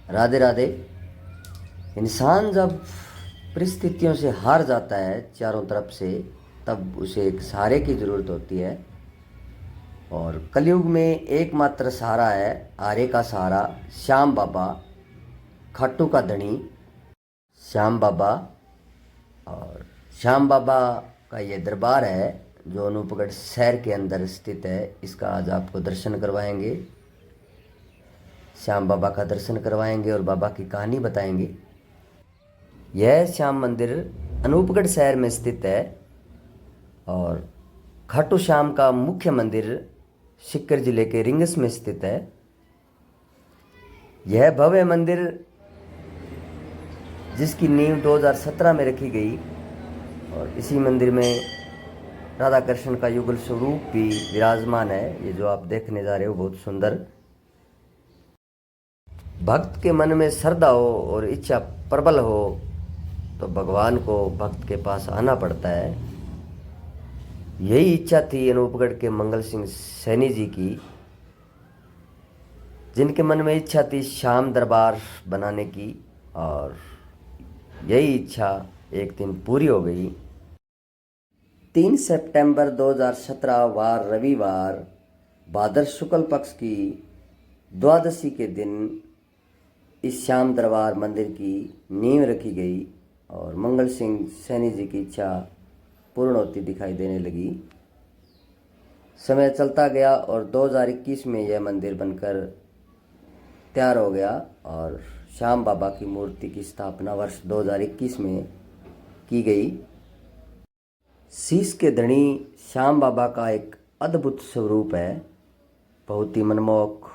राधे राधे। इंसान जब परिस्थितियों से हार जाता है चारों तरफ से, तब उसे एक सहारे की ज़रूरत होती है। और कलयुग में एकमात्र सहारा है, आर्य का सहारा, श्याम बाबा, खाटू का धनी श्याम बाबा। और श्याम बाबा का ये दरबार है जो अनूपगढ़ शहर के अंदर स्थित है। इसका आज आपको दर्शन करवाएंगे, श्याम बाबा का दर्शन करवाएंगे और बाबा की कहानी बताएंगे। यह श्याम मंदिर अनूपगढ़ शहर में स्थित है और खाटू श्याम का मुख्य मंदिर सीकर जिले के रिंगस में स्थित है। यह भव्य मंदिर जिसकी नींव 2017 में रखी गई और इसी मंदिर में राधा कृष्ण का युगल स्वरूप भी विराजमान है। ये जो आप देखने जा रहे हो बहुत सुंदर। भक्त के मन में श्रद्धा हो और इच्छा प्रबल हो तो भगवान को भक्त के पास आना पड़ता है। यही इच्छा थी अनूपगढ़ के मंगल सिंह सैनी जी की, जिनके मन में इच्छा थी श्याम दरबार बनाने की, और यही इच्छा एक दिन पूरी हो गई। 3 सितंबर 2017 वार रविवार भाद्र शुक्ल पक्ष की द्वादशी के दिन इस श्याम दरबार मंदिर की नींव रखी गई और मंगल सिंह सैनी जी की इच्छा पूर्ण होती दिखाई देने लगी। समय चलता गया और 2021 में यह मंदिर बनकर तैयार हो गया और श्याम बाबा की मूर्ति की स्थापना वर्ष 2021 में की गई। शीश के धनी श्याम बाबा का एक अद्भुत स्वरूप है, बहुत ही मनमोहक।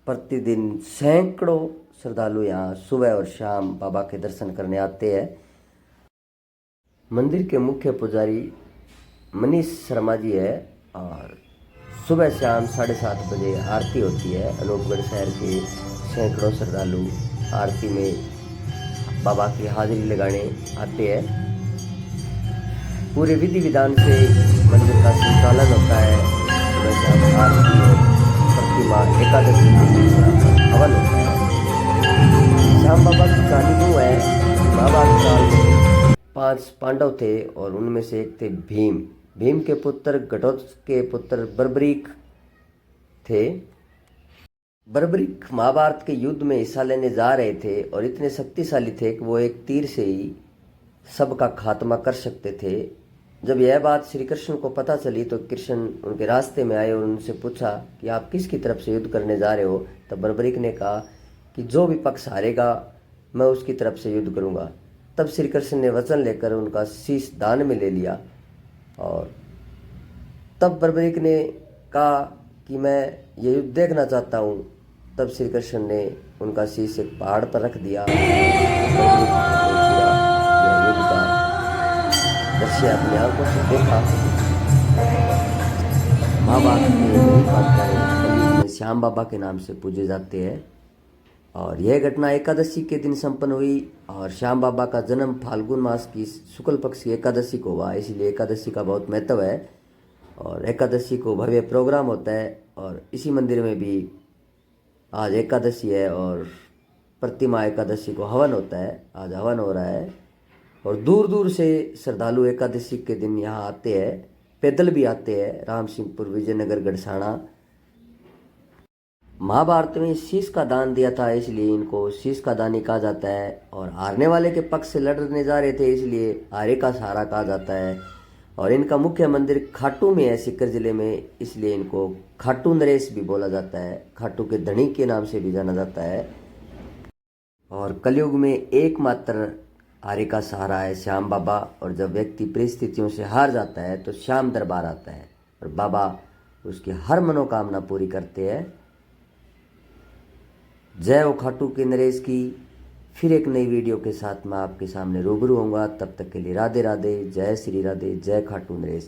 प्रतिदिन सैकड़ों श्रद्धालु यहाँ सुबह और शाम बाबा के दर्शन करने आते हैं। मंदिर के मुख्य पुजारी मनीष शर्मा जी है और सुबह शाम 7:30 बजे आरती होती है। अनूपगढ़ शहर के सैकड़ों श्रद्धालु आरती में बाबा की हाजिरी लगाने आते हैं। पूरे विधि विधान से मंदिर का संचालन होता है। सुबह शाम आरती और प्रतिमा एकादशी के हवन होता है। श्याम बाबा की कहानी वो है, बाबा के काल में 5 पांडव थे और उनमें से एक थे भीम। भीम के पुत्र घटोत्कच के पुत्र बर्बरीक थे। बर्बरीक महाभारत के युद्ध में हिस्सा लेने जा रहे थे और इतने शक्तिशाली थे कि वो एक तीर से ही सबका खात्मा कर सकते थे। जब यह बात श्री कृष्ण को पता चली तो कृष्ण उनके रास्ते में आए और उनसे पूछा कि आप किसकी तरफ से युद्ध करने जा रहे हो। तब बर्बरीक ने कहा कि जो भी पक्ष हारेगा मैं उसकी तरफ से युद्ध करूंगा। तब श्री कृष्ण ने वचन लेकर उनका शीश दान में ले लिया और तब बर्बरीक ने कहा कि मैं ये युद्ध देखना चाहता हूँ। तब श्री कृष्ण ने उनका शीश एक पहाड़ पर रख दिया। दृश्य अपनी आंखों से देखा। महाभारत में श्याम बाबा के नाम से पूजे जाते हैं और यह घटना एकादशी के दिन संपन्न हुई और श्याम बाबा का जन्म फाल्गुन मास की शुक्ल पक्ष की एकादशी को हुआ, इसलिए एकादशी का बहुत महत्व है। और एकादशी को भव्य प्रोग्राम होता है और इसी मंदिर में भी आज एकादशी है और प्रतिमा एकादशी को हवन होता है। आज हवन हो रहा है और दूर दूर से श्रद्धालु एकादशी के दिन यहाँ आते हैं, पैदल भी आते हैं। राम सिंहपुर, विजयनगर, गढ़साना। महाभारत में शीश का दान दिया था इसलिए इनको शीश का दानी कहा जाता है। और हारने वाले के पक्ष से लड़ने जा रहे थे इसलिए आर्य का सहारा कहा जाता है। और इनका मुख्य मंदिर खाटू में है, सीकर जिले में, इसलिए इनको खाटू नरेश भी बोला जाता है। खाटू के धनी के नाम से भी जाना जाता है। और कलयुग में एकमात्र आर्य का सहारा है श्याम बाबा। और जब व्यक्ति परिस्थितियों से हार जाता है तो श्याम दरबार आता है और बाबा उसकी हर मनोकामना पूरी करते हैं। जय हो खाटू के नरेश की। फिर एक नई वीडियो के साथ मैं आपके सामने रूबरू होऊंगा। तब तक के लिए राधे राधे, जय श्री राधे, जय खाटू नरेश।